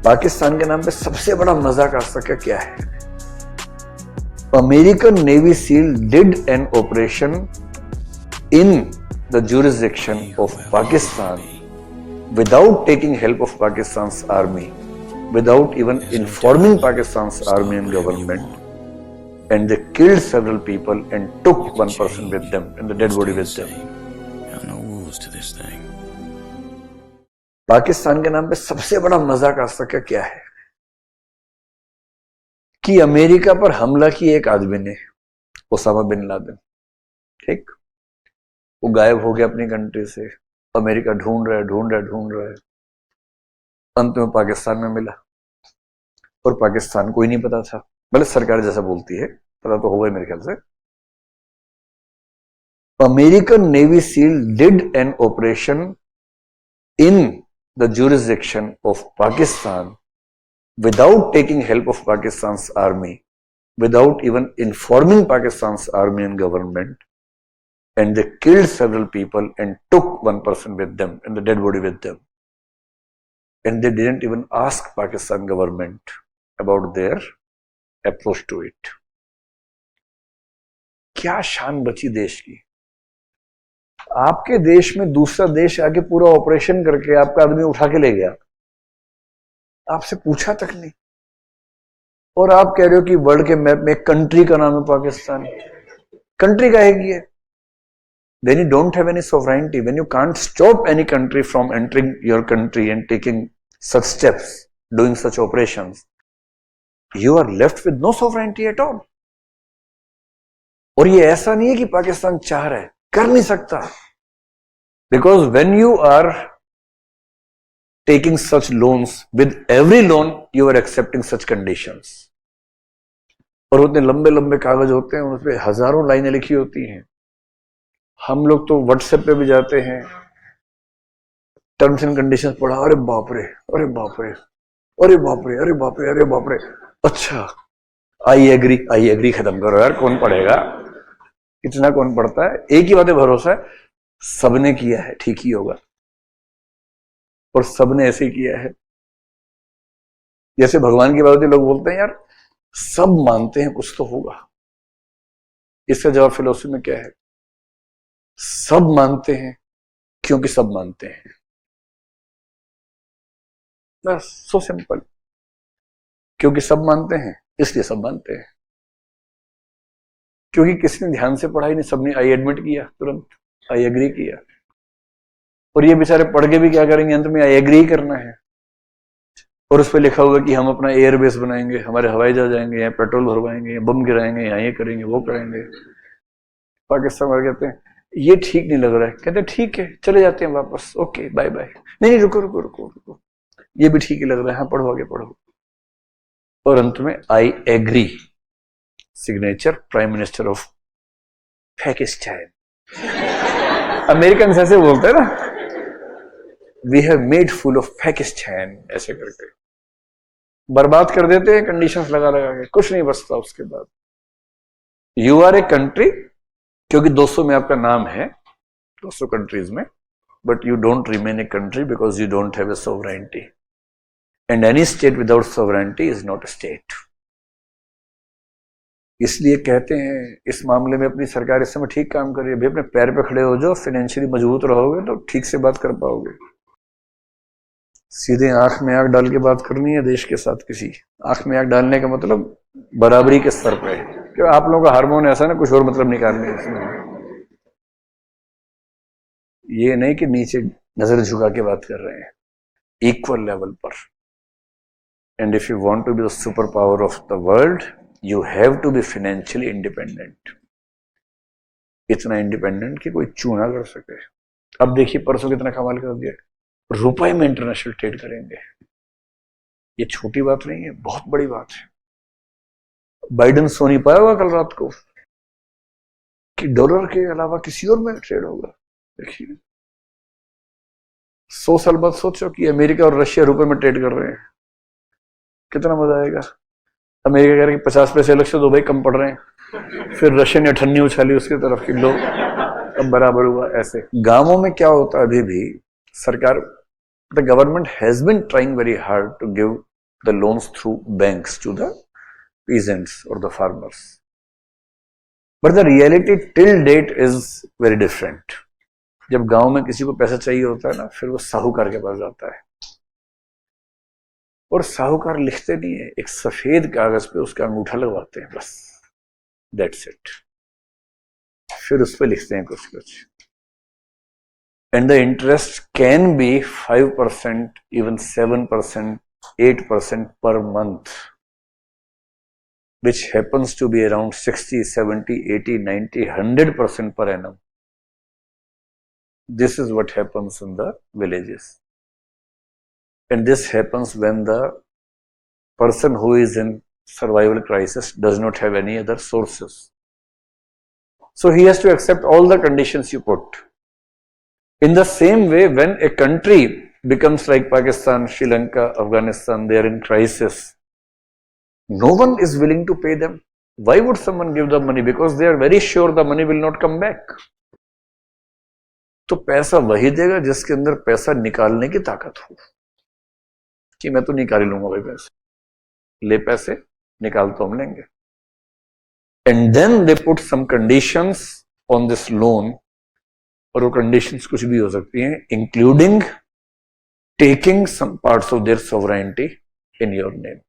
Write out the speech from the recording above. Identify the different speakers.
Speaker 1: पाकिस्तान के नाम पे सबसे बड़ा मजाक आज तक का क्या है? American navy seal did an operation in the jurisdiction of Pakistan without taking help of Pakistan's army, without even informing Pakistan's army and government, and they killed several people and took one person with them and the dead body with them.
Speaker 2: No rules to this thing.
Speaker 1: Pakistan के नाम पे सबसे बड़ा मजाक आज तक का क्या है कि अमेरिका पर हमला की एक आदमी ने, ओसामा बिन लादेन, ठीक, वो गायब हो गया अपनी कंट्री से। अमेरिका ढूंढ रहा है। अंत में पाकिस्तान में मिला और पाकिस्तान को ही नहीं पता था, भले सरकार जैसा बोलती है, पता तो होगा मेरे ख्याल से। American navy seal did an operation in the jurisdiction of Pakistan without taking help of Pakistan's army, without even informing Pakistan's army and government, and they killed several people and took one person with them and the dead body with them, and they didn't even ask Pakistan government about their approach to it. क्या शान बची देश की? आपके देश में दूसरा देश आके पूरा ऑपरेशन करके आपका आदमी उठा के ले गया, आपसे पूछा तक नहीं, और आप कह रहे हो कि वर्ल्ड के मैप में एक कंट्री का नाम है पाकिस्तान। कंट्री का है ये? When you don't have any sovereignty, when you can't stop any country from entering your country and taking such steps, doing such operations, you are left with no sovereignty at all. और ये ऐसा नहीं है कि पाकिस्तान चाह रहा है, कर नहीं सकता, because when you are taking such loans, with every loan you are accepting such conditions, और उतने लंबे लंबे कागज होते हैं, उसपे हजारों लाइनें लिखी होती हैं। हम लोग तो व्हाट्सएप पे भी जाते हैं, टर्म्स एंड कंडीशंस पढ़ा, अरे बाप रे, अरे बाप रे, अरे बाप रे, अरे बाप रे, अरे बाप रे, अच्छा आई एग्री खत्म करो यार, कौन पढ़ेगा इतना, कौन पढ़ता है? एक ही बात है, भरोसा है, सबने किया है, ठीक ही होगा, और सबने ऐसे ही किया है। जैसे भगवान की बात होती है, लोग बोलते हैं यार सब मानते हैं कुछ तो होगा। इसका जवाब फिलोसफी में क्या है? सब मानते हैं क्योंकि सब मानते हैं, बस, सो सिंपल। क्योंकि सब मानते हैं इसलिए सब मानते हैं, क्योंकि किसी ने ध्यान से पढ़ा ही नहीं, सबने आई एडमिट किया, तुरंत आई एग्री किया। और ये बेचारे पढ़ के भी क्या करेंगे, अंत में आई एग्री ही करना है, और उस पर लिखा हुआ कि हम अपना एयरबेस बनाएंगे, हमारे हवाई जहाज जाएंगे, यहाँ पेट्रोल भरवाएंगे, यहाँ बम गिराएंगे, यहाँ ये करेंगे, वो करेंगे। पाकिस्तान वाले कहते हैं ये ठीक नहीं लग रहा है, कहते हैं ठीक है चले जाते हैं वापस, ओके बाय बाय। नहीं रुको, ये भी ठीक ही लग रहा है, हाँ पढ़ो आगे पढ़ो। और अंत में I agree, signature prime minister of Pakistan. American ऐसे बोलते हैं ना, we have made fool of Pakistan, ऐसे करके बर्बाद कर देते हैं कंडीशंस लगा के, कुछ नहीं बचता उसके बाद। यू आर ए कंट्री, क्योंकि 200 में आपका नाम है, 200 कंट्रीज में, but you don't remain a country because you don't have a sovereignty, and any state without sovereignty is not a state. इसलिए कहते हैं इस मामले में अपनी सरकार इस समय ठीक काम कर रही है। भाई अपने पैर पे खड़े हो जाओ, फाइनेंशियली मजबूत रहोगे तो ठीक से बात कर पाओगे। सीधे आंख में आंख डाल के बात करनी है देश के साथ, किसी आंख में आंख डालने का मतलब बराबरी के स्तर पे है, क्यों आप लोगों का हार्मोन ऐसा ना, कुछ और मतलब निकालने है इसमें। ये नहीं कि नीचे नजर झुका के बात कर रहे हैं, इक्वल लेवल पर। And if you want to be the super power of the world, you have to be financially independent, इतना इंडिपेंडेंट कि कोई चू ना कर सके। अब देखिए परसों कितना कमाल कर दिया, रुपए में इंटरनेशनल ट्रेड करेंगे। ये छोटी बात नहीं है, बहुत बड़ी बात है। बाइडेन सो नहीं पाया होगा कल रात को कि डॉलर के अलावा किसी और में ट्रेड होगा। देखिए 100 साल बाद सोचो कि अमेरिका और रशिया रुपए में ट्रेड कर रहे हैं, कितना मजा आएगा। अमेरिका कह रहा है कि 50 पैसे अलग से दो भाई, कम पड़ रहे हैं, फिर रशिया ने अठन्नी उछाली उसकी तरफ कि लो अब बराबर हुआ। ऐसे गांवों में क्या होता है, अभी भी सरकार, the government has been trying very hard to give the loans through banks to the peasants or the farmers. But the reality till date is very different. जब गांव में किसी को पैसा चाहिए होता है ना, फिर वो साहूकार के पास जाता है, और साहूकार लिखते नहीं है, एक सफेद कागज पे उसका अंगूठा लगवाते हैं, बस दैट्स इट। फिर उस पे लिखते हैं कुछ कुछ, and the interest can be 5%, even 7%, 8% per month, which happens to be around 60, 70, 80, 90, 100% per annum. This is what happens in the villages. And this happens when the person who is in survival crisis does not have any other sources. So he has to accept all the conditions you put. In the same way, when a country becomes like Pakistan, Sri Lanka, Afghanistan, they are in crisis, no one is willing to pay them. Why would someone give the money? Because they are very sure the money will not come back. तो पैसा वही देगा जिसके अंदर पैसा निकालने की ताकत हो, कि मैं तो निकाल लूंगा भाई पैसे, ले पैसे निकाल तो हम लेंगे। And then they put some conditions on this loan, और वो कंडीशंस कुछ भी हो सकती हैं, including taking some parts of their sovereignty in your name.